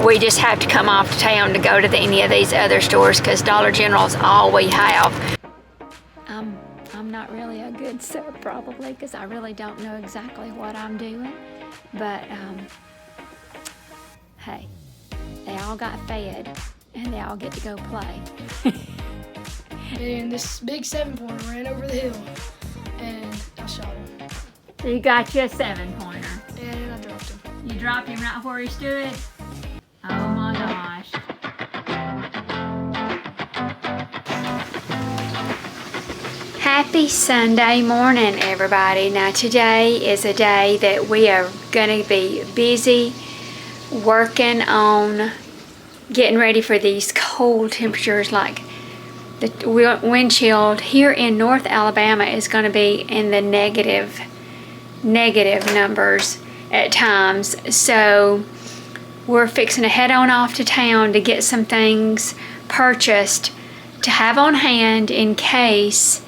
We just have to come off to town to go to any of these other stores because Dollar General is all we have. I'm not really a good sub probably because I really don't know exactly what I'm doing. But hey, they all got fed and they all get to go play. And this big 7-pointer ran over the hill and I shot him. So you got you a 7-pointer. And I dropped him. You dropped him right where he stood? Oh my gosh. Happy Sunday morning, everybody. Now today is a day that we are going to be busy working on getting ready for these cold temperatures. Like the wind chill here in North Alabama is going to be in the negative numbers at times. So we're fixing to head on off to town to get some things purchased to have on hand in case,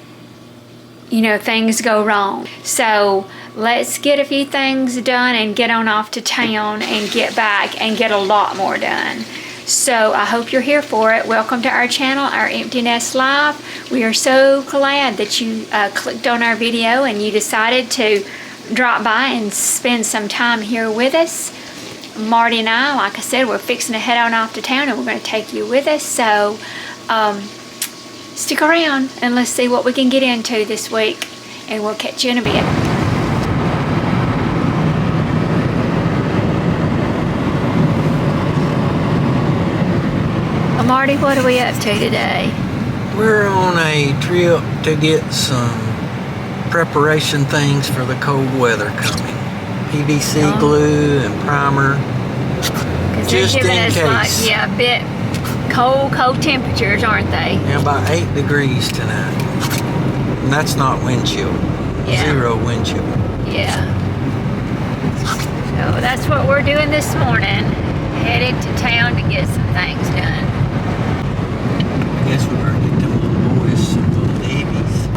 you know, things go wrong. So let's get a few things done and get on off to town and get back and get a lot more done. So I hope you're here for it. Welcome to our channel, our Empty Nest Live. We are so glad that you clicked on our video and you decided to drop by and spend some time here with us. Marty and I, like I said, we're fixing to head on off to town and we're going to take you with us. So stick around and let's see what we can get into this week, and we'll catch you in a bit. Well, Marty, what are we up to today? We're on a trip to get some preparation things for the cold weather coming. PVC glue and primer, just in case. Like, yeah, a bit cold temperatures, aren't they? Yeah, about 8 degrees tonight. And that's not wind chill. Yeah. 0 wind chill. Yeah. So that's what we're doing this morning. Headed to town to get some things done. I guess we're going to get them little boys some little babies.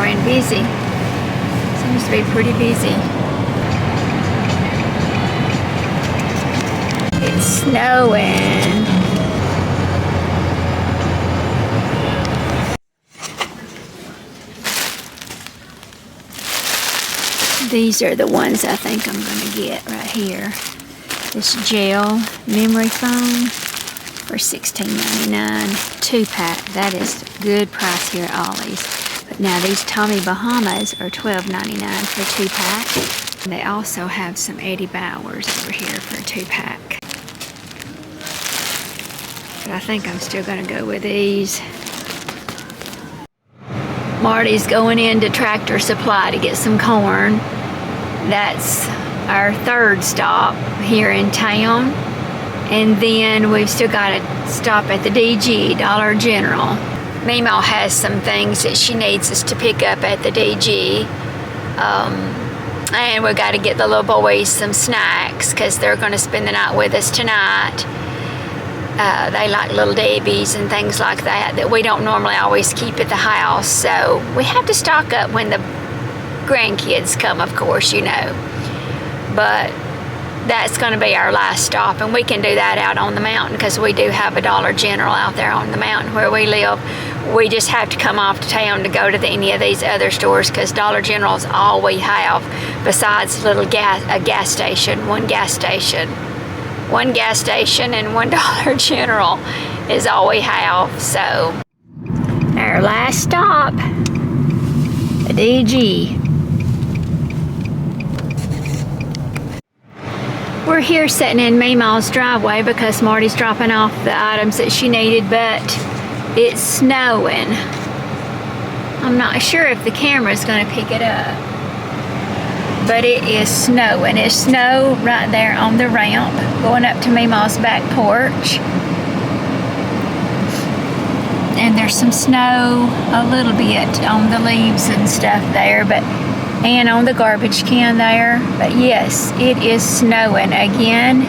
And busy. Seems to be pretty busy. It's snowing. These are the ones I think I'm going to get right here. This gel memory foam for $16.99, 2-pack. That is good price here at Ollie's. But now these Tommy Bahamas are $12.99 for a 2-pack. They also have some Eddie Bauers over here for a 2-pack. But I think I'm still going to go with these. Marty's going into Tractor Supply to get some corn. That's our third stop here in town. And then we've still got to stop at the DG, Dollar General. Mimo has some things that she needs us to pick up at the DG. And we've got to get the little boys some snacks because they're going to spend the night with us tonight. They like Little Debbie's and things like that we don't normally always keep at the house. So we have to stock up when the grandkids come, of course, you know. But that's going to be our last stop, and we can do that out on the mountain because we do have a Dollar General out there on the mountain where we live. We just have to come off to town to go to any of these other stores because Dollar General is all we have besides a gas station. One gas station and one Dollar General is all we have. So our last stop, the DG. We're here sitting in Mima's driveway because Marty's dropping off the items that she needed, but it's snowing. I'm not sure if the camera's going to pick it up, but it is snowing. It's snow right there on the ramp going up to Mima's back porch. And there's some snow a little bit on the leaves and stuff there, and on the garbage can there. But yes, it is snowing again,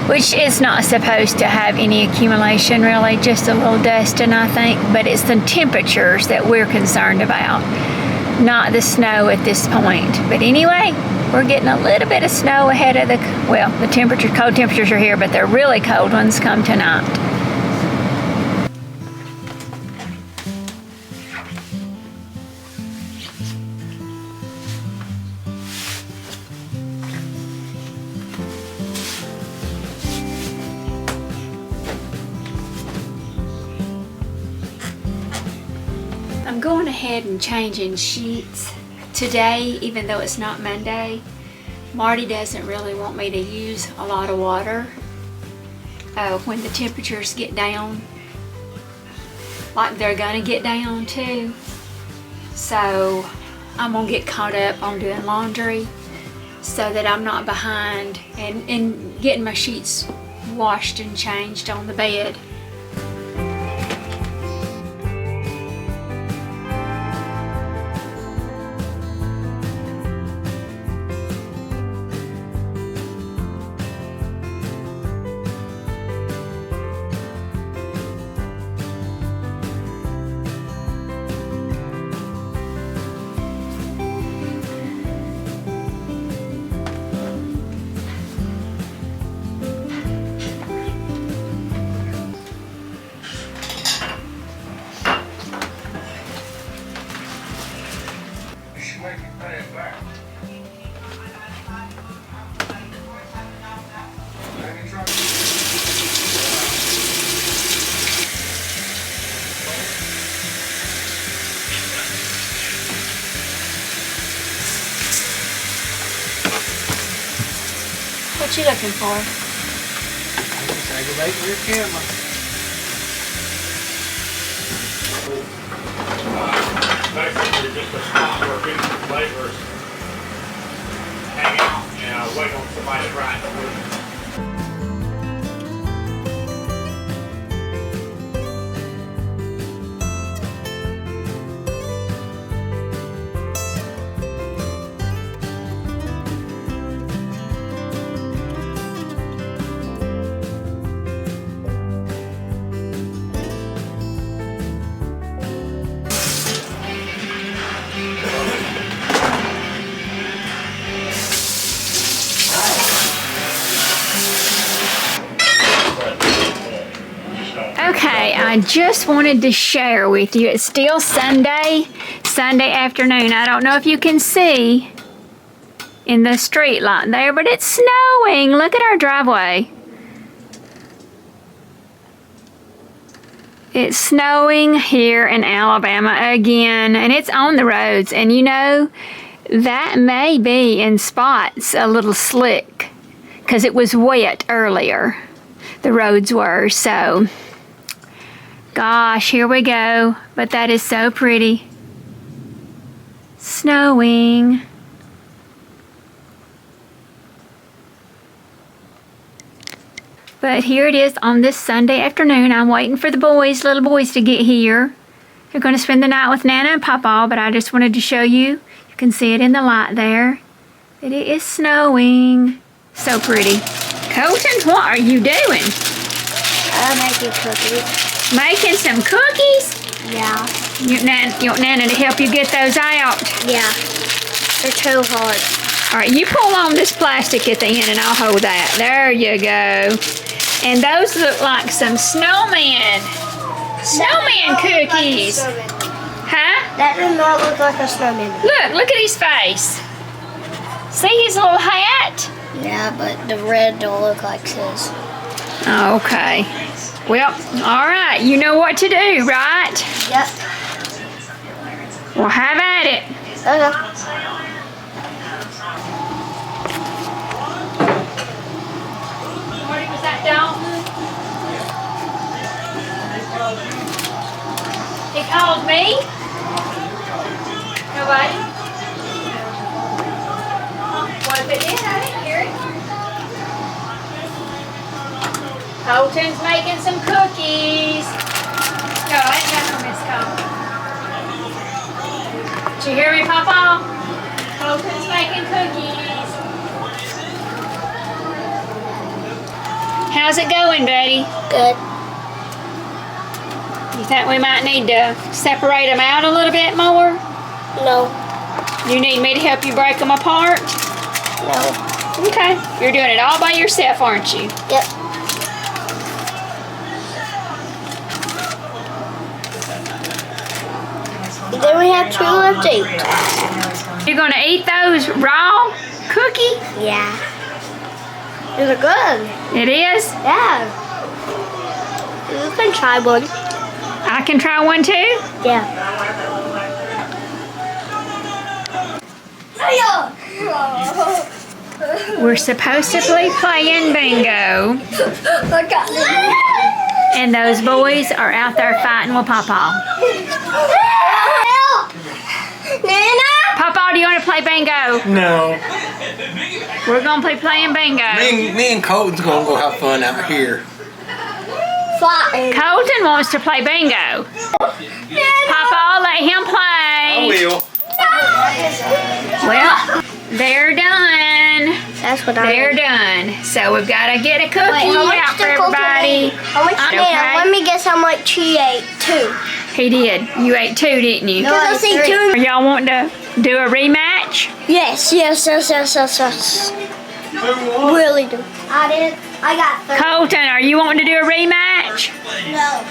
which is not supposed to have any accumulation really, just a little dusting I think, but it's the temperatures that we're concerned about. not the snow at this point. But anyway, we're getting a little bit of snow ahead of the cold temperatures are here, but the really cold ones come tonight. I'm going ahead and changing sheets today, even though it's not Monday. Marty doesn't really want me to use a lot of water when the temperatures get down, like they're gonna get down too. So I'm gonna get caught up on doing laundry so that I'm not behind and getting my sheets washed and changed on the bed. What you looking for? Aggravating your camera. Basically just a spot where people, laborers hang out and wait on somebody to ride the wood. Okay, I just wanted to share with you. It's still Sunday afternoon. I don't know if you can see in the street light there, but it's snowing. Look at our driveway. It's snowing here in Alabama again, and it's on the roads. And you know, that may be in spots a little slick because it was wet earlier. The roads were, so gosh, here we go. But that is so pretty. Snowing. But here it is on this Sunday afternoon. I'm waiting for the little boys to get here. They're going to spend the night with Nana and Papa, but I just wanted to show you. You can see it in the light there. That it is snowing. So pretty. Colton, what are you doing? I'm making cookies. Making some cookies? Yeah. You want Nana to help you get those out? Yeah. They're too hard. All right, you pull on this plastic at the end and I'll hold that. There you go. And those look like some snowman cookies. Huh? That does not look like a snowman. Look at his face. See his little hat? Yeah, but the red don't look like his. Okay. Well, all right. You know what to do, right? Yep. Well, have at it. Okay. Was that Dalton? He called me? Nobody? What if it did? I didn't hear it. Colton's making some cookies. No, I ain't got no missed call. Did you hear me, Papa? Colton's making cookies. How's it going, buddy? Good. You think we might need to separate them out a little bit more? No. You need me to help you break them apart? No. Okay. You're doing it all by yourself, aren't you? Yep. Then we have 2 left to eat. You're gonna eat those raw cookie? Yeah. These are good. It is? Yeah. You can try one. I can try one too? Yeah. We're supposed to be playing bingo. And those boys are out there fighting with Papa. Help! Nana! Papa, do you want to play bingo? No. We're going to be playing bingo. Me and Colton's gonna go have fun out here. Fine. Colton wants to play bingo. Papa, let him play. will. Well, they're done. That's what They're done. So we've got to get a cookie out for did Colton everybody. eat? How much? Okay. Nana, let me guess how much she ate. 2. He did. You ate 2, didn't you? No, I ate 2. Are y'all wanting to do a rematch? Yes. Really do. I did. I got 3. Colton, are you wanting to do a rematch? No.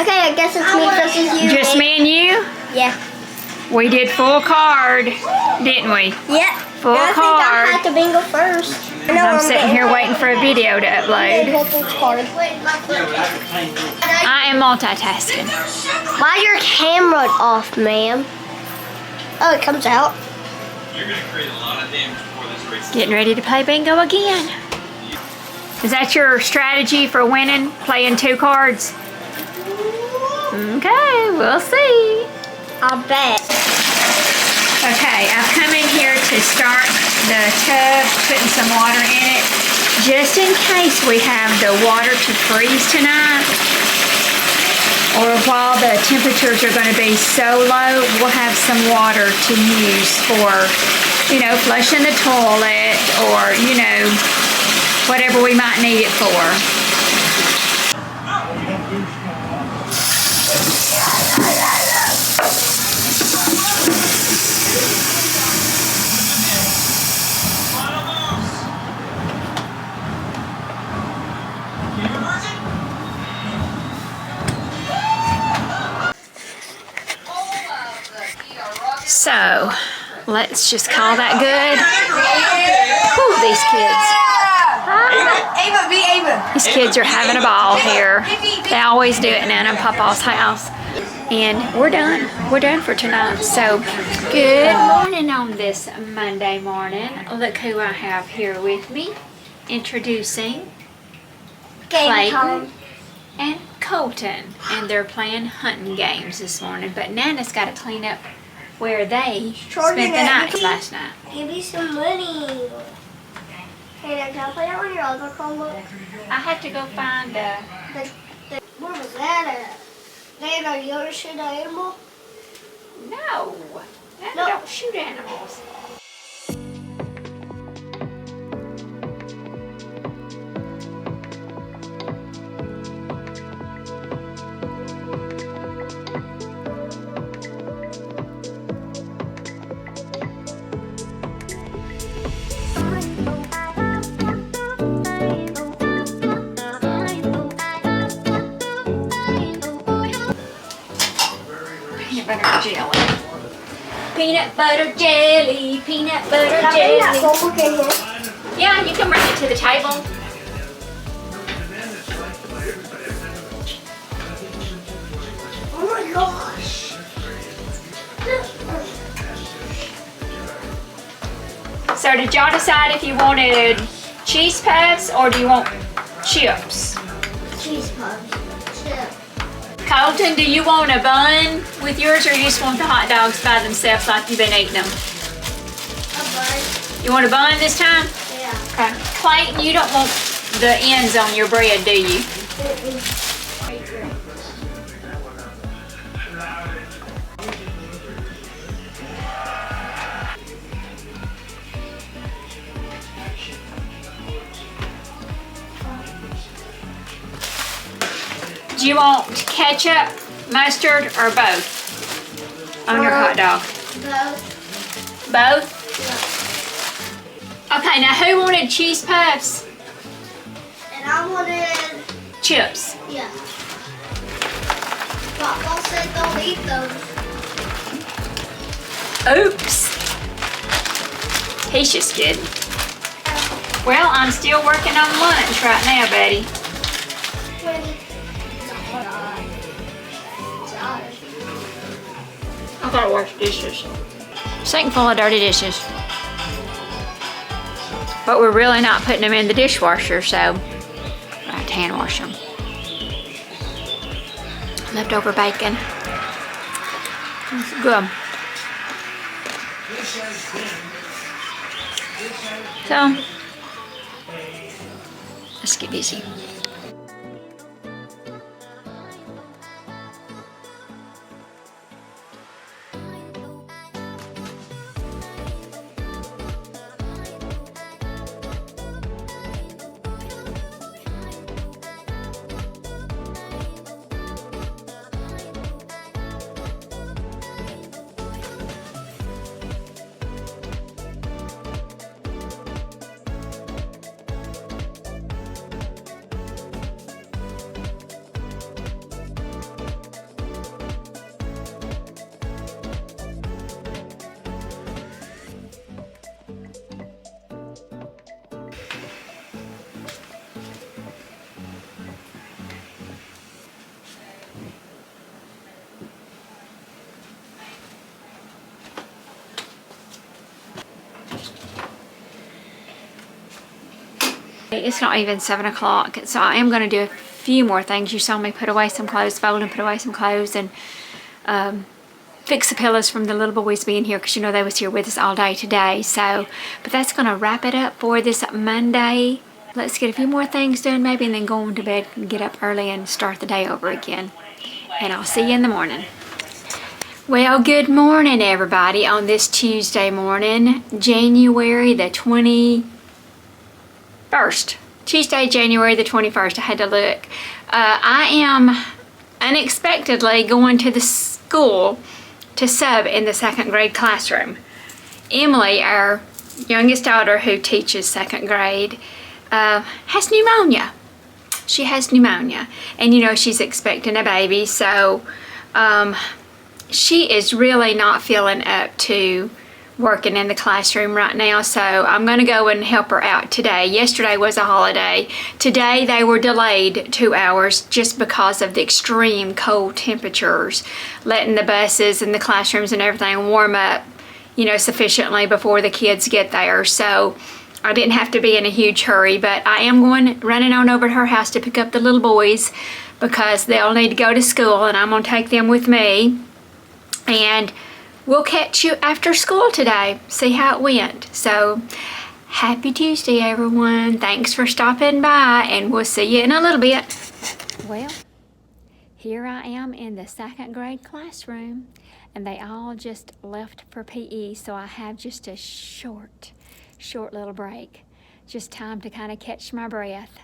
Okay, I guess it's me versus you. Just me and you? Yeah. We did full card, didn't we? Yeah. Full I think card. I had to bingo first. I'm sitting here waiting for a video to upload. I am multitasking. Why is your camera off, ma'am? Oh, it comes out. You're gonna create a lot of damage before this race. Getting ready to play bingo again. Is that your strategy for winning? Playing 2 cards? Okay, we'll see. I'll bet. Okay, I've come in here to start the tub, putting some water in it, just in case we have the water to freeze tonight, or while the temperatures are going to be so low, we'll have some water to use for, you know, flushing the toilet, or, you know, whatever we might need it for. So, let's just call that good. Whew, these kids. These kids are having a ball here. They always do it now in Papa's house. And we're done. We're done for tonight. So, good morning on this Monday morning. Look who I have here with me. Introducing Clayton and Colton. And they're playing hunting games this morning. But Nana's got to clean up where they spent the night last night. Give me some money. Hey, now, can I play that on your other Chromebook? I had to go find Where was that at? Nana, you ever shoot an animal? No, Nana don't shoot animals. Peanut butter jelly. Peanut butter jelly, peanut butter jelly. That Chromebook in here? Yeah, you can bring it to the table. Oh my gosh. So did y'all decide if you wanted cheese puffs or do you want chips? Cheese puffs. Chip. Colton, do you want a bun with yours or you just want the hot dogs by themselves like you've been eating them? A bun. You want a bun this time? Yeah. Okay. Clayton, you don't want the ends on your bread, do you? Do you want ketchup, mustard, or both on your hot dog? Both. Both? Okay, now who wanted cheese puffs? And I wanted, Chips. yeah. Papa said don't eat those. Oops. He's just kidding. Well, I'm still working on lunch right now, buddy. I gotta wash dishes. Sink full of dirty dishes. But we're really not putting them in the dishwasher, so I have to hand wash them. Leftover bacon. It's good. So, let's get busy. It's not even 7 o'clock, so I am going to do a few more things. You saw me put away some clothes, fold and put away some clothes, and fix the pillows from the little boys being here, because you know they was here with us all day today. So, but that's going to wrap it up for this Monday. Let's get a few more things done maybe, and then go on to bed and get up early and start the day over again. And I'll see you in the morning. Well, good morning, everybody, on this Tuesday morning, January the 21st. Tuesday, January the 21st. I had to look. I am unexpectedly going to the school to sub in the second grade classroom. Emily, our youngest daughter who teaches second grade, has pneumonia. She has pneumonia, and you know she's expecting a baby, so she is really not feeling up to working in the classroom right now, so I'm going to go and help her out today. Yesterday was a holiday. Today they were delayed 2 hours just because of the extreme cold temperatures, letting the buses and the classrooms and everything warm up, you know, sufficiently before the kids get there. So I didn't have to be in a huge hurry, but I am running on over to her house to pick up the little boys because they'll need to go to school, and I'm going to take them with me. And we'll catch you after school today, see how it went. So, happy Tuesday, everyone. Thanks for stopping by, and we'll see you in a little bit. Well, here I am in the second grade classroom, and they all just left for PE, so I have just a short little break. Just time to kind of catch my breath.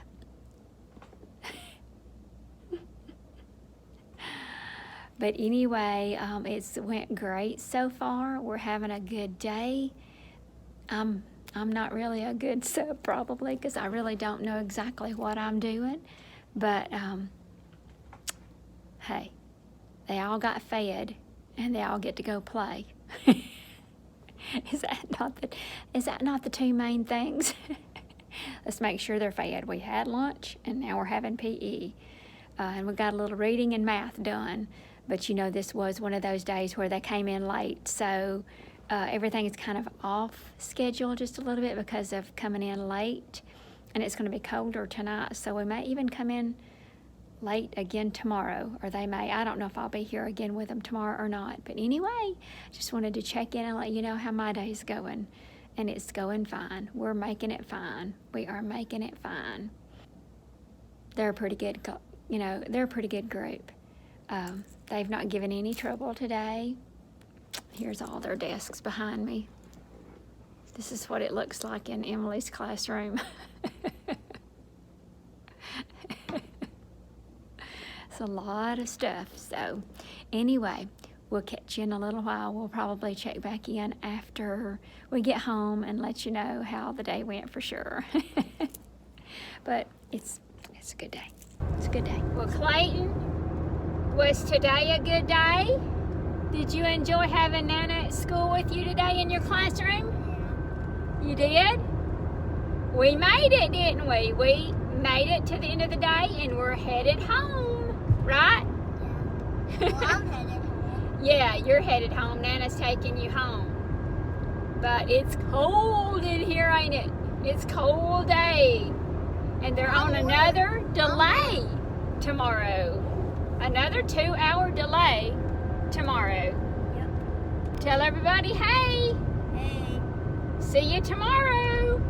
But anyway, it's went great so far. We're having a good day. I'm not really a good sub probably, because I really don't know exactly what I'm doing. But hey, they all got fed and they all get to go play. Is that not the two main things? Let's make sure they're fed. We had lunch and now we're having PE. And we got a little reading and math done. But you know, this was one of those days where they came in late, so everything is kind of off schedule just a little bit because of coming in late, and it's going to be colder tonight, so we may even come in late again tomorrow, or they may. I don't know if I'll be here again with them tomorrow or not, but anyway, just wanted to check in and let you know how my day's going, and it's going fine. We're making it fine. We are making it fine. They're a pretty good, they're a pretty good group. They've not given any trouble today. Here's all their desks behind me. This is what it looks like in Emily's classroom. It's a lot of stuff. So anyway, we'll catch you in a little while. We'll probably check back in after we get home and let you know how the day went for sure. But it's a good day. It's a good day. Well, Clayton, was today a good day? Did you enjoy having Nana at school with you today in your classroom? You did? We made it, didn't we? We made it to the end of the day and we're headed home, right? Well, I'm headed home. Yeah, you're headed home. Nana's taking you home. But it's cold in here, ain't it? It's cold day. And they're on another delay tomorrow. Another 2-hour delay tomorrow. Yep. Tell everybody, hey. Hey. See you tomorrow.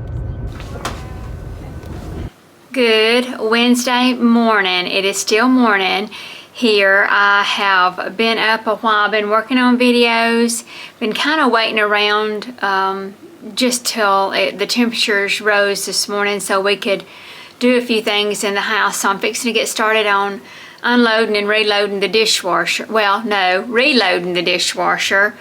Good Wednesday morning. It is still morning here. I have been up a while, been working on videos, been kind of waiting around just till the temperatures rose this morning so we could do a few things in the house. So I'm fixing to get started on unloading and reloading the dishwasher. Well, no, reloading the dishwasher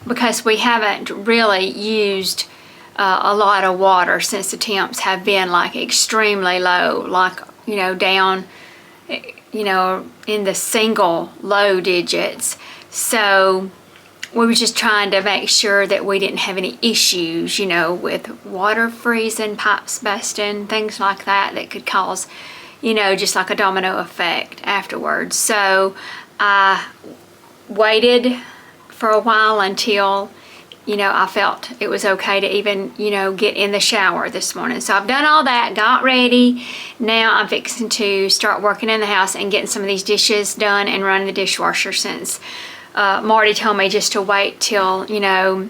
because we haven't really used a lot of water since the temps have been like extremely low, like, you know, down, you know, in the single low digits. So we were just trying to make sure that we didn't have any issues, you know, with water freezing, pipes busting, things like that that could cause, you know, just like a domino effect afterwards. So I waited for a while until, you know, I felt it was okay to even, you know, get in the shower this morning. So I've done all that, got ready. Now I'm fixing to start working in the house and getting some of these dishes done and running the dishwasher since Marty told me just to wait till, you know,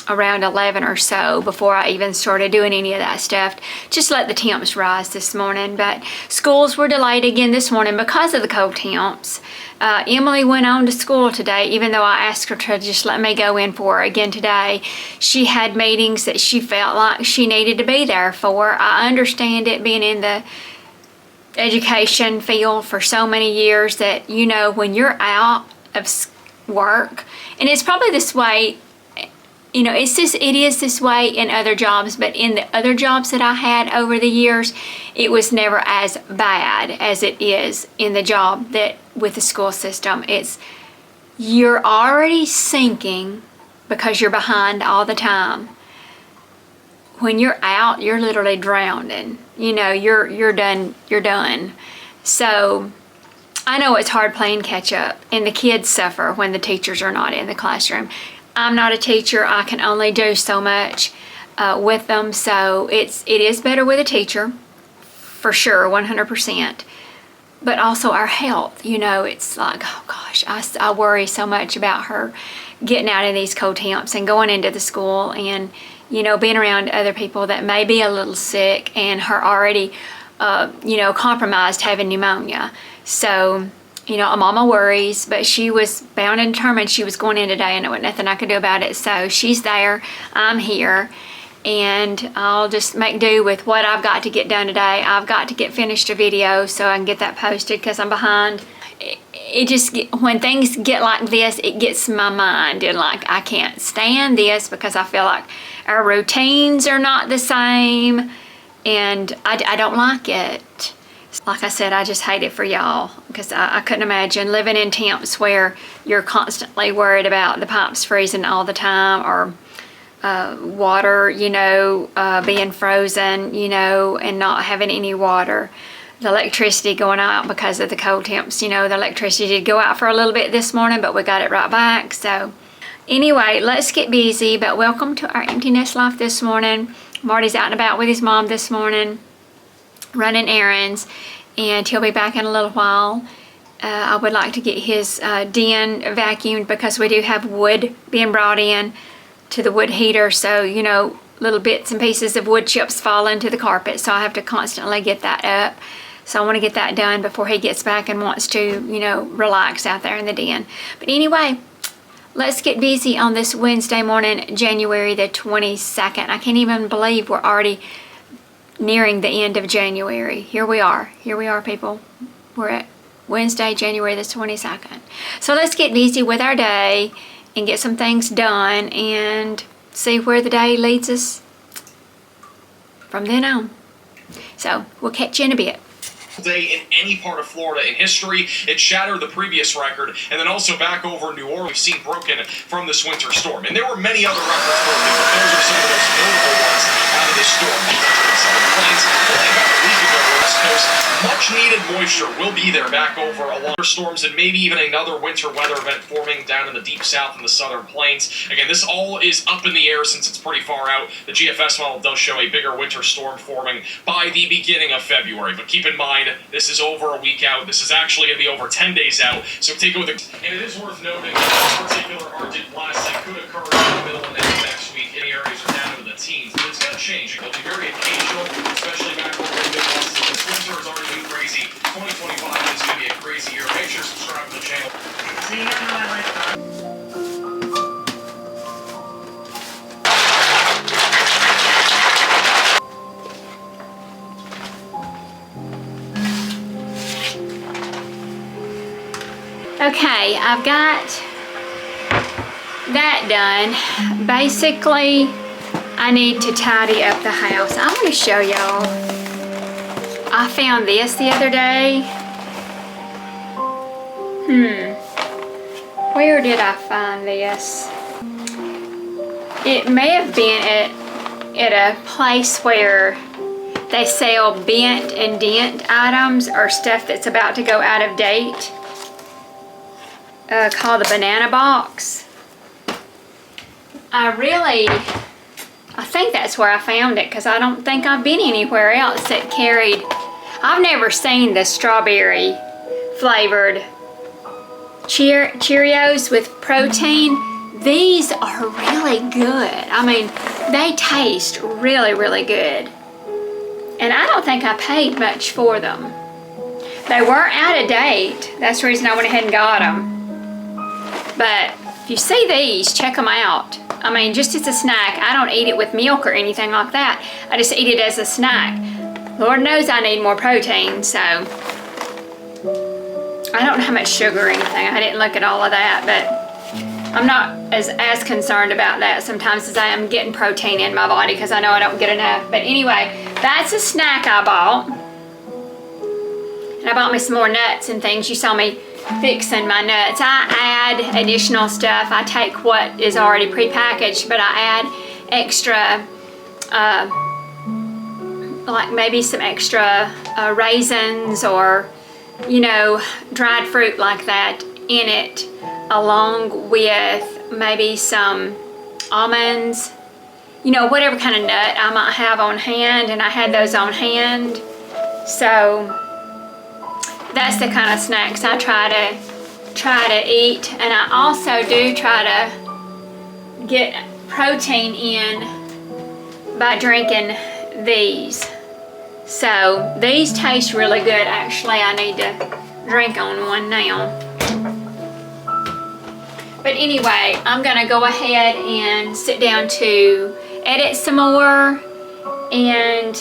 around 11 or so before I even started doing any of that stuff. Just let the temps rise this morning. But schools were delayed again this morning because of the cold temps. Emily went on to school today, even though I asked her to just let me go in for her again today. She had meetings that she felt like she needed to be there for. I understand it, being in the education field for so many years, that, you know, when you're out of work, and it's probably this way, you know, it is this way in other jobs, but in the other jobs that I had over the years, it was never as bad as it is in the job that with the school system. It's, you're already sinking because you're behind all the time. When you're out, you're literally drowning. You know, you're done. So I know it's hard playing catch up, and the kids suffer when the teachers are not in the classroom. I'm not a teacher. I can only do so much with them. So it is better with a teacher, for sure, 100%. But also our health, you know, it's like, oh gosh, I worry so much about her getting out in these cold temps and going into the school and, you know, being around other people that may be a little sick, and her already, you know, compromised having pneumonia. So, you know, Mama worries, but she was bound and determined she was going in today, and there was nothing I could do about it. So she's there, I'm here, and I'll just make do with what I've got to get done today. I've got to get finished a video so I can get that posted because I'm behind. It just, when things get like this, it gets my mind, and like I can't stand this because I feel like our routines are not the same, and I don't like it. Like I said, I just hate it for y'all because I couldn't imagine living in temps where you're constantly worried about the pipes freezing all the time, or water, you know, being frozen, you know, and not having any water. The electricity going out because of the cold temps. You know, the electricity did go out for a little bit this morning, but we got it right back. So anyway, let's get busy. But welcome to our empty nest life this morning. Marty's out and about with his mom this morning, running errands, and he'll be back in a little while. I would like to get his den vacuumed because we do have wood being brought in to the wood heater, so, you know, little bits and pieces of wood chips fall into the carpet, so I have to constantly get that up. So I want to get that done before he gets back and wants to, you know, relax out there in the den. But anyway, let's get busy on this Wednesday morning, January the 22nd. I can't even believe we're already nearing the end of January. Here we are, people. We're at Wednesday, January the 22nd. So let's get busy with our day and get some things done and see where the day leads us from then on. So we'll catch you in a bit. Day in any part of Florida in history. It shattered the previous record, and then also back over New Orleans, we've seen broken from this winter storm. And there were many other records broken, but those are some of those notable ones out of this storm. Southern Plains, only about a week ago, West Coast, much needed moisture will be there back over along storms and maybe even another winter weather event forming down in the deep south in the Southern Plains. Again, this all is up in the air since it's pretty far out. The GFS model does show a bigger winter storm forming by the beginning of February, but keep in mind, this is over a week out. This is actually going to be over 10 days out, so take it with a... And it is worth noting that this particular Arctic blast that could occur in the middle of next week. Any areas are down into the teens, but it's going to change. It'll be very occasional, especially back over in the Midwest. This winter has already been crazy. 2025 is going to be a crazy year. Make sure to subscribe to the channel. See you later. Okay, I've got that done. Basically, I need to tidy up the house. I'm going to show y'all. I found this the other day. Where did I find this? It may have been at a place where they sell bent and dent items or stuff that's about to go out of date. Called the Banana Box. I think that's where I found it, because I don't think I've been anywhere else that carried... I've never seen the strawberry flavored Cheerios with protein. These are really good. I mean, they taste really, really good. And I don't think I paid much for them. They weren't out of date. That's the reason I went ahead and got them. But if you see these, check them out. I mean, just as a snack. I don't eat it with milk or anything like that. I just eat it as a snack. Lord knows I need more protein, so I don't know how much sugar or anything. I didn't look at all of that, but I'm not as concerned about that sometimes as I am getting protein in my body, because I know I don't get enough. But anyway, that's a snack I bought. And I bought me some more nuts and things. You saw me fixing my nuts. I add additional stuff. I take what is already prepackaged, but I add extra, like maybe some extra raisins or, you know, dried fruit like that in it, along with maybe some almonds, you know, whatever kind of nut I might have on hand, and I had those on hand. So that's the kind of snacks I try to eat. And I also do try to get protein in by drinking these. So these taste really good. Actually, I need to drink on one now. But anyway, I'm gonna go ahead and sit down to edit some more, and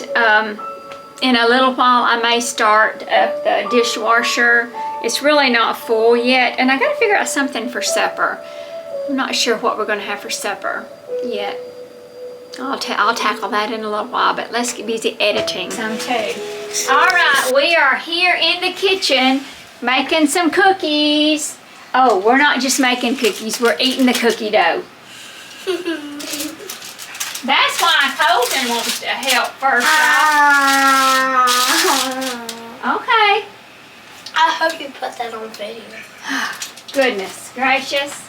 in a little while I may start up the dishwasher. It's really not full yet, and I gotta figure out something for supper. I'm not sure what we're gonna have for supper yet. I'll tackle that in a little while, but let's get busy editing some too. All right, we are here in the kitchen making some cookies. Oh, we're not just making cookies, we're eating the cookie dough. That's why Colton wants to help first, right? Okay. I hope you put that on video. Goodness gracious.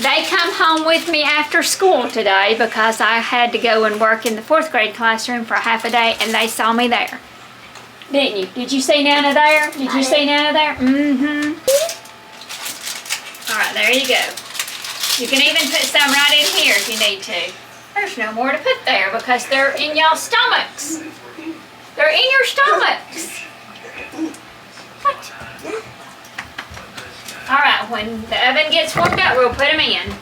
They come home with me after school today because I had to go and work in the 4th grade classroom for half a day, and they saw me there. Didn't you? Did you see Nana there? Did you see Nana there? Mm-hmm. All right, there you go. You can even put some right in here if you need to. There's no more to put there because they're in y'all's stomachs. They're in your stomachs. What? All right, when the oven gets warmed up, we'll put them in.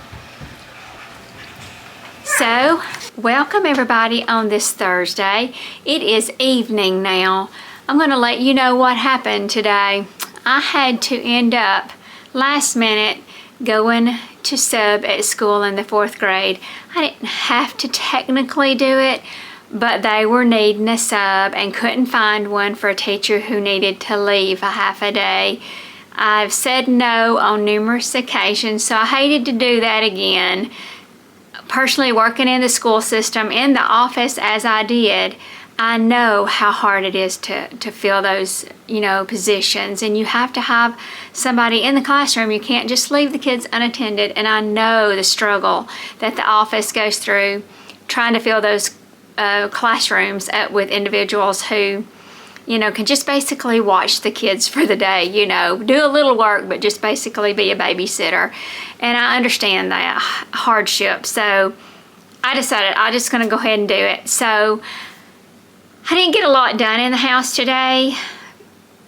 So, welcome everybody on this Thursday. It is evening now. I'm going to let you know what happened today. I had to end up last minute going to sub at school in the 4th grade. I didn't have to technically do it, but they were needing a sub and couldn't find one for a teacher who needed to leave a half a day. I've said no on numerous occasions, so I hated to do that again. Personally, working in the school system, in the office as I did, I know how hard it is to fill those, positions, and you have to have somebody in the classroom. You can't just leave the kids unattended, and I know the struggle that the office goes through trying to fill those classrooms up with individuals who, can just basically watch the kids for the day, do a little work, but just basically be a babysitter. And I understand that hardship, so I decided I'm just going to go ahead and do it. So I didn't get a lot done in the house today,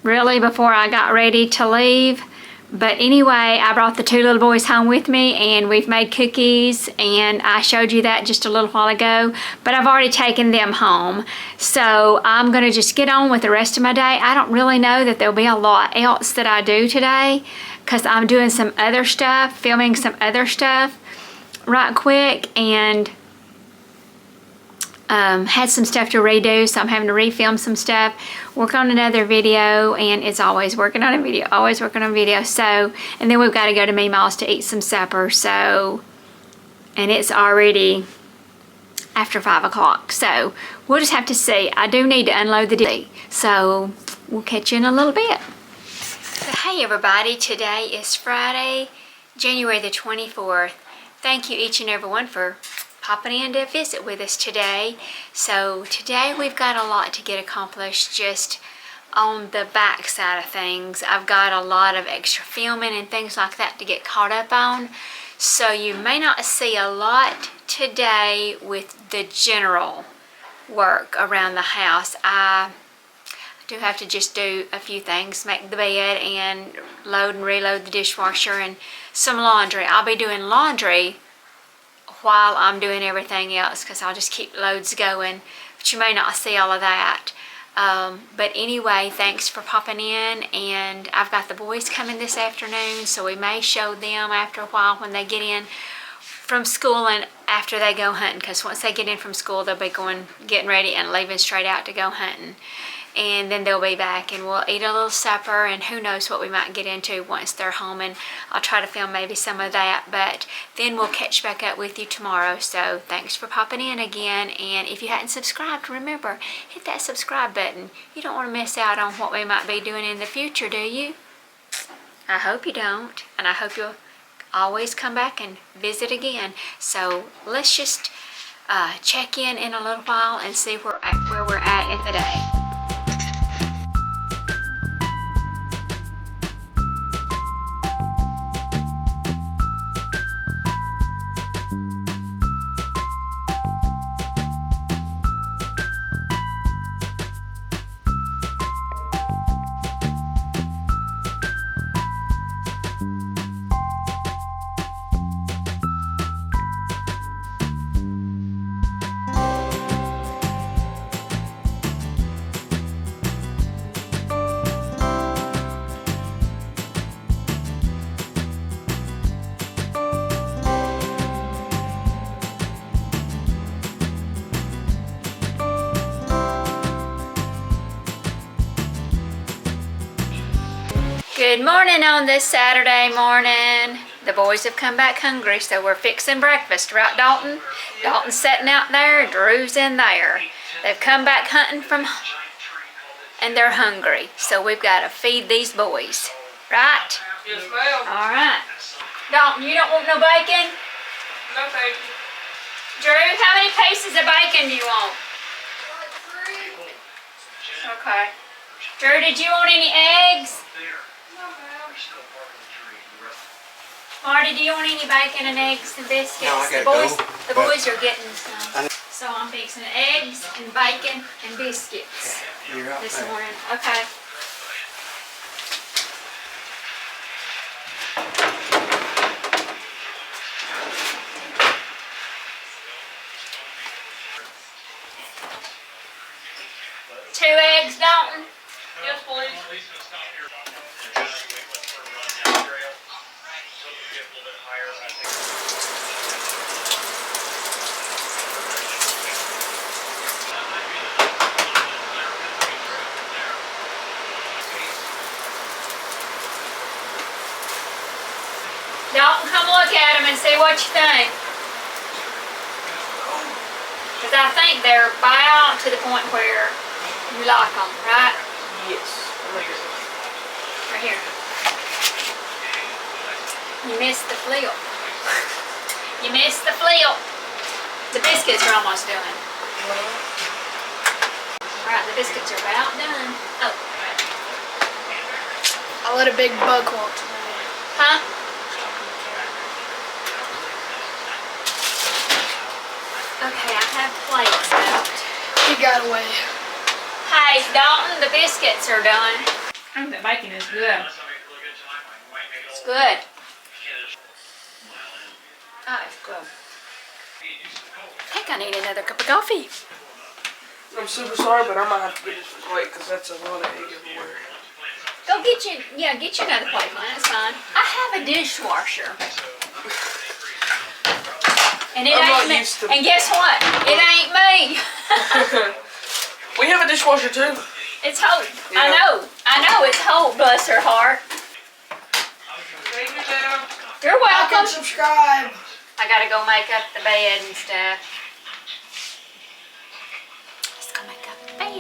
really, before I got ready to leave. But anyway, I brought the 2 little boys home with me, and we've made cookies, and I showed you that just a little while ago, but I've already taken them home. So I'm going to just get on with the rest of my day. I don't really know that there'll be a lot else that I do today, because I'm doing some other stuff, filming some other stuff right quick, and had some stuff to redo, so I'm having to refilm some stuff, work on another video, and it's always working on a video, always working on a video. So, and then we've got to go to Meemaw's to eat some supper, so, and it's already after 5 o'clock, so we'll just have to see. I do need to unload the D, so we'll catch you in a little bit. So, hey everybody, today is Friday, January the 24th. Thank you each and every one for popping in to visit with us today. So today we've got a lot to get accomplished just on the back side of things. I've got a lot of extra filming and things like that to get caught up on. So you may not see a lot today with the general work around the house. I do have to just do a few things, make the bed and load and reload the dishwasher and some laundry. I'll be doing laundry while I'm doing everything else, because I'll just keep loads going, but you may not see all of that. But anyway, thanks for popping in, and I've got the boys coming this afternoon, so we may show them after a while when they get in from school and after they go hunting, because once they get in from school they'll be getting ready and leaving straight out to go hunting. And then they'll be back and we'll eat a little supper, and who knows what we might get into once they're home, and I'll try to film maybe some of that, but then we'll catch back up with you tomorrow. So thanks for popping in again, and if you hadn't subscribed, remember, hit that subscribe button. You don't want to miss out on what we might be doing in the future, do you? I hope you don't, and I hope you'll always come back and visit again. So let's just check in a little while and see where we're at in the day. Good morning on this Saturday morning. The boys have come back hungry, so we're fixing breakfast, right, Dalton? Dalton's sitting out there, Drew's in there. They've come back hunting and they're hungry, so we've got to feed these boys, right? Yes, ma'am. All right. Dalton, you don't want no bacon? No, thank you. Drew, how many pieces of bacon do you want? Okay. Drew, did you want any eggs? Marty, do you want any bacon and eggs and biscuits? No, I the gotta boys, the boys are getting some. So I'm fixing eggs and bacon and biscuits this morning. Okay. Two eggs, Dalton? and see what you think. Because I think they're about to the point where you like them, right? Yes. Right here. You missed the flip. You missed the flip. The biscuits are almost done. Right, the biscuits are about done. Oh. I let a big bug walk today. Huh? Okay, I have plates out. He got away. Hey, Dalton, the biscuits are done. The bacon is good. It's good. Oh, it's good. I think I need another cup of coffee. I'm super sorry, but I might have to get this plate because that's a lot of egg everywhere. Go get you, get you another plate, man. It's fine. I have a dishwasher. And it I'm ain't not me. used to- And guess what? It ain't me. We have a dishwasher too. It's Hope. Yeah. I know it's Hope, bless her heart. Thank you, Dad. You're Like and welcome. subscribe. I gotta go make up the bed and stuff. Let's go make up the bed.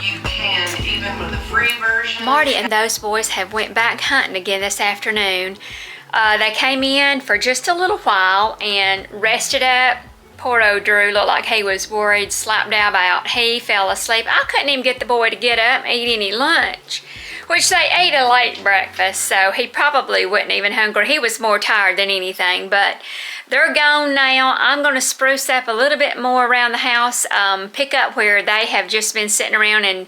You can, even with the free version. Marty and those boys have went back hunting again this afternoon. They came in for just a little while and rested up. Poor old Drew looked like he was worried, slapped out. He fell asleep. I couldn't even get the boy to get up and eat any lunch, which they ate a late breakfast, so he probably wasn't even hungry. He was more tired than anything, but they're gone now. I'm going to spruce up a little bit more around the house, pick up where they have just been sitting around and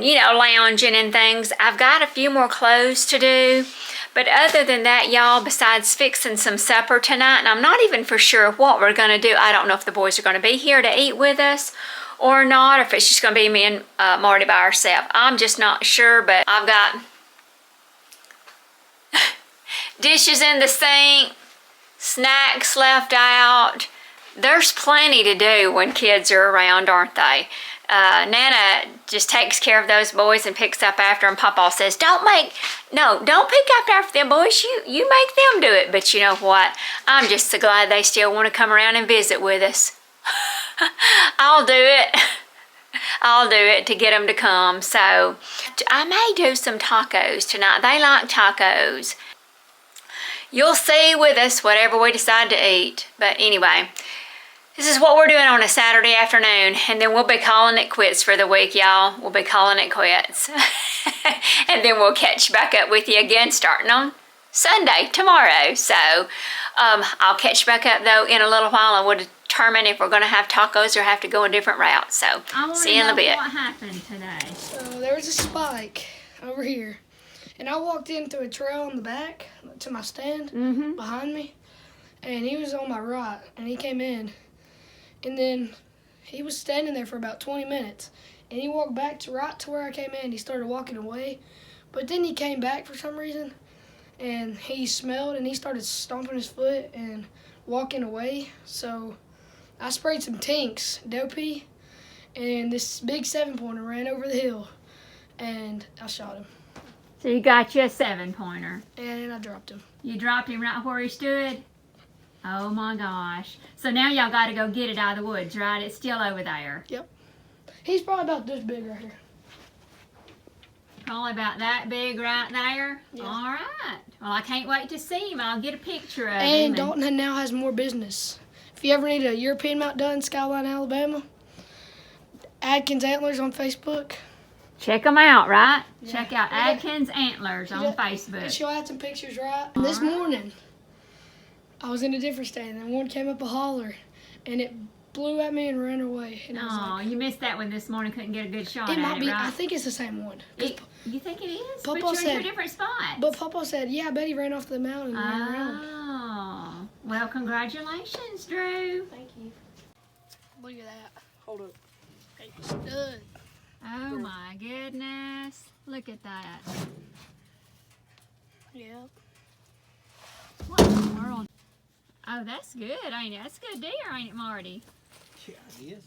you know, lounging and things. I've got a few more clothes to do. But other than that, y'all, besides fixing some supper tonight, and I'm not even for sure what we're going to do. I don't know if the boys are going to be here to eat with us or not, or if it's just going to be me and Marty by ourselves. I'm just not sure, but I've got dishes in the sink, snacks left out. There's plenty to do when kids are around, aren't they? Nana just takes care of those boys and picks up after them. Papa says, don't pick up after them boys. You make them do it. But you know what? I'm just so glad they still want to come around and visit with us. I'll do it. I'll do it to get them to come. So I may do some tacos tonight. They like tacos. You'll see with us whatever we decide to eat. But anyway, This is what we're doing on a Saturday afternoon, and then we'll be calling it quits for the week, y'all. We'll be calling it quits. And then we'll catch back up with you again starting on Sunday, tomorrow. So I'll catch back up, though, in a little while, and we'll determine if we're going to have tacos or have to go a different route. So see you in a bit. What happened today? So there was a spike over here, and I walked into a trail in the back to my stand behind me, and he was on my right, and he came in. And then he was standing there for about 20 minutes. And he walked back to right to where I came in. He started walking away. But then he came back for some reason. And he smelled and he started stomping his foot and walking away. So I sprayed some Tinks, Dopey. And this big 7-pointer ran over the hill. And I shot him. So you got you a 7-pointer. And I dropped him. You dropped him right where he stood? Oh my gosh. So now y'all got to go get it out of the woods, right? It's still over there. Yep. He's probably about this big right here. Probably about that big right there? Yeah. All right. Well, I can't wait to see him. I'll get a picture of him. And Dalton now has more business. If you ever need a European mount done, Skyline, Alabama, Adkins Antlers on Facebook. Check them out, right? Yeah. Check out Adkins Antlers on And Facebook. she'll add some pictures, right? This morning, I was in a different stand, and one came up a holler, and it blew at me and ran away. And I was Oh, like, you missed that one this morning. Couldn't get a good shot it at might it, be. right? I think it's the same one. 'Cause You think it is? Papa but you're in said- two different spots. But Papa said, yeah, I bet he ran off the mountain and ran around. Oh, well, congratulations, Drew. Thank you. Look at that. Hold up. Hey, stud. Oh my goodness. Look at that. Yep. What in the world? Oh, that's good, ain't it? That's a good deer, ain't it, Marty? Yeah, it is.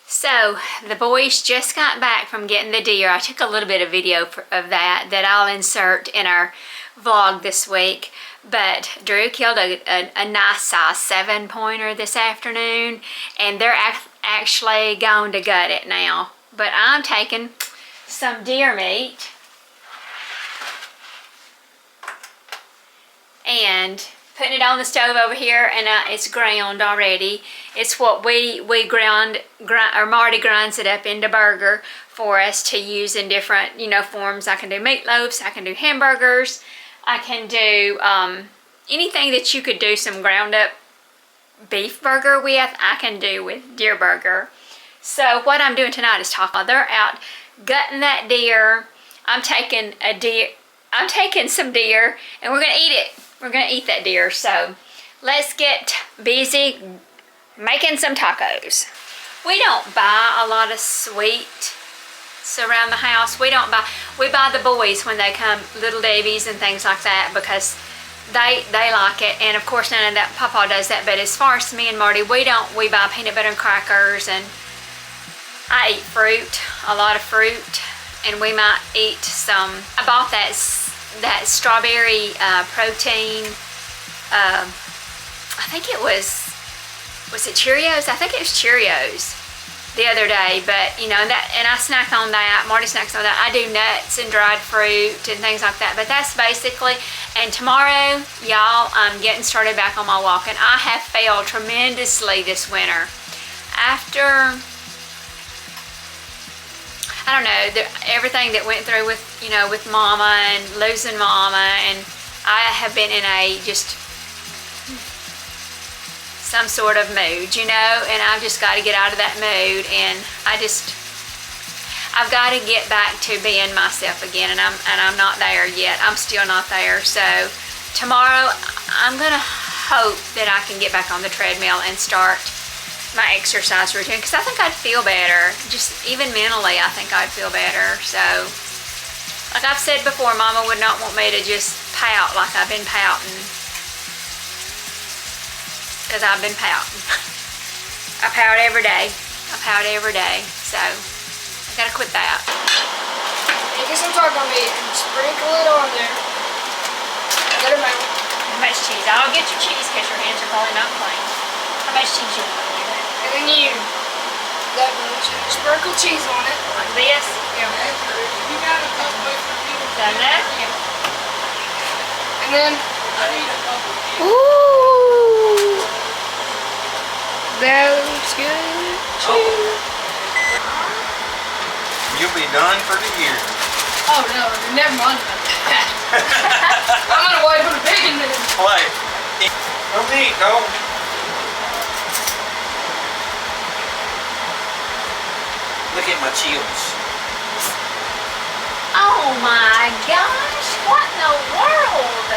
So the boys just got back from getting the deer. I took a little bit of video of that I'll insert in our vlog this week. But Drew killed a nice size 7-pointer this afternoon, and they're actually going to gut it now. But I'm taking some deer meat and putting it on the stove over here, and it's ground already. It's what we grind, or Marty grinds it up into burger for us to use in different, forms. I can do meatloaves, I can do hamburgers, I can do anything that you could do some ground up beef burger with, I can do with deer burger. So what I'm doing tonight is taco. They're out gutting that deer. I'm taking some deer, and we're gonna eat it. We're gonna eat that deer. So let's get busy making some tacos. We don't buy a lot of sweets around the house. We buy the boys when they come, little Davies and things like that, because they like it. And of course none of that, Papa does that. But as far as me and Marty, we buy peanut butter and crackers, and I eat fruit, a lot of fruit, and we might eat some. I bought that strawberry protein, I think it was it Cheerios? I think it was Cheerios the other day. But and I snack on that. Marty snacks on that. I do nuts and dried fruit and things like that. But that's basically. And tomorrow, y'all, I'm getting started back on my walking. I have failed tremendously this winter. After, I don't know, everything that went through with with Mama and losing Mama, and I have been in a just some sort of mood, and I've just got to get out of that mood, and I've got to get back to being myself again, and I'm not there yet. I'm still not there. So tomorrow I'm gonna hope that I can get back on the treadmill and start my exercise routine, because I think I'd feel better. Just even mentally, I think I'd feel better. So like I've said before, Mama would not want me to just pout like I've been pouting, because I've been pouting. I pout every day. So I gotta quit that. And get some taco meat and sprinkle it on there. Let it melt. How much cheese? I'll get your cheese because your hands are probably not clean. How much cheese you want? And then that much. Sprinkle cheese on it. Like this? Yeah. You got a couple of Done that? And And then I need a couple. Ooh, that looks good too. You'll be done for the year. Oh no, never mind about that. I'm gonna wait for the bacon then. Wait. Don't eat, no. Look at my chills. Oh my gosh, what in the world?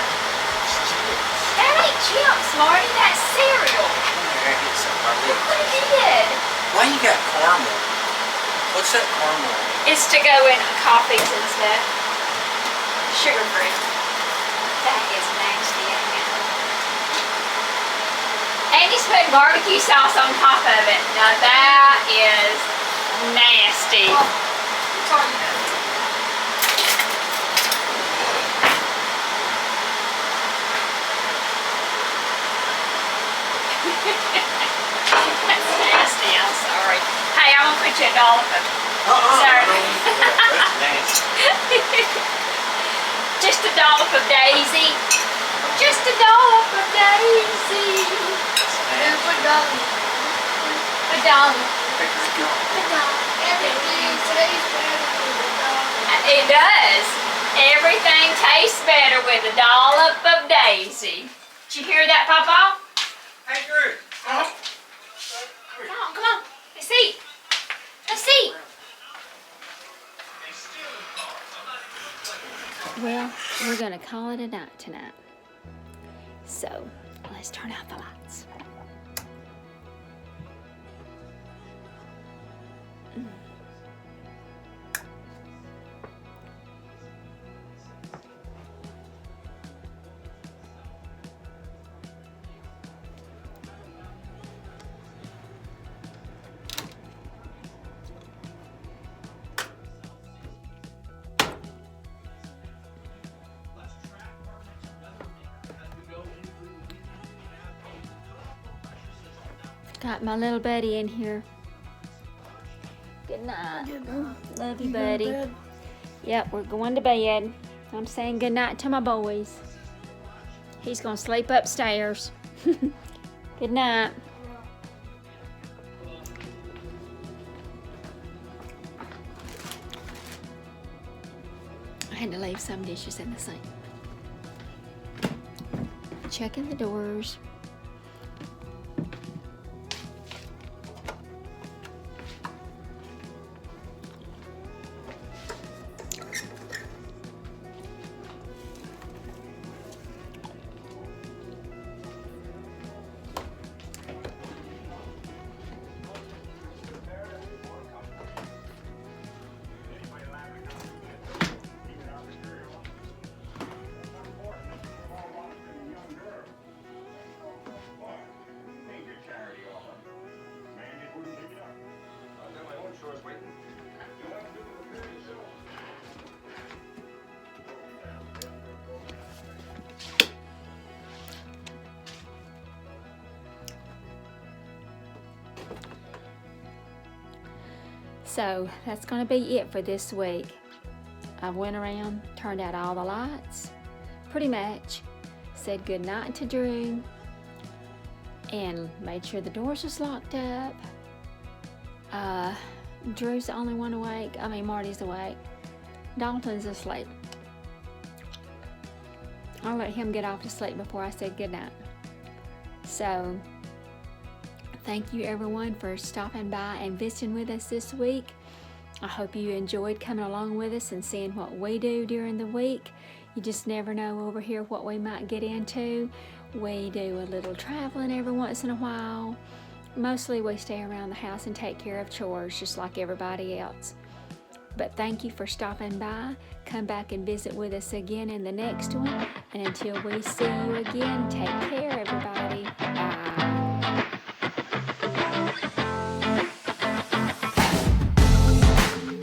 That ain't chips, Marty, that's cereal. I gotta get some of my Look lips. what it did. Why you got caramel? What's that caramel? It's to go in coffees and stuff. Sugar free. That is nasty, ain't it? And he's putting barbecue sauce on top of it. Now that is nasty. Sorry, Dad. That's nasty, I'm sorry. Hey, I'm gonna put you a dollop of sorry. That's nasty. Just a dollop of Daisy. Just a dollop of Daisy. And put dollars. A dollop. A dollop. Everything tastes better with a dollar. It does. Everything tastes better with a dollop of Daisy. Did you hear that, Papa? Hey, Drew. Come on, come on. Let's eat. Let's eat. Well, we're gonna call it a night tonight. So, let's turn out the lights. Got my little buddy in here. Good night. Love you, buddy. Yep, we're going to bed. I'm saying good night to my boys. He's gonna sleep upstairs. Good night. I had to leave some dishes in the sink. Checking the doors. So that's gonna be it for this week. I went around, turned out all the lights, pretty much, said good night to Drew, and made sure the doors was locked up. Drew's the only one awake. I mean, Marty's awake. Dalton's asleep. I'll let him get off to sleep before I say good night. So, thank you everyone for stopping by and visiting with us this week. I hope you enjoyed coming along with us and seeing what we do during the week. You just never know over here what we might get into. We do a little traveling every once in a while. Mostly we stay around the house and take care of chores just like everybody else. But thank you for stopping by. Come back and visit with us again in the next one. And until we see you again, take care everybody. Bye.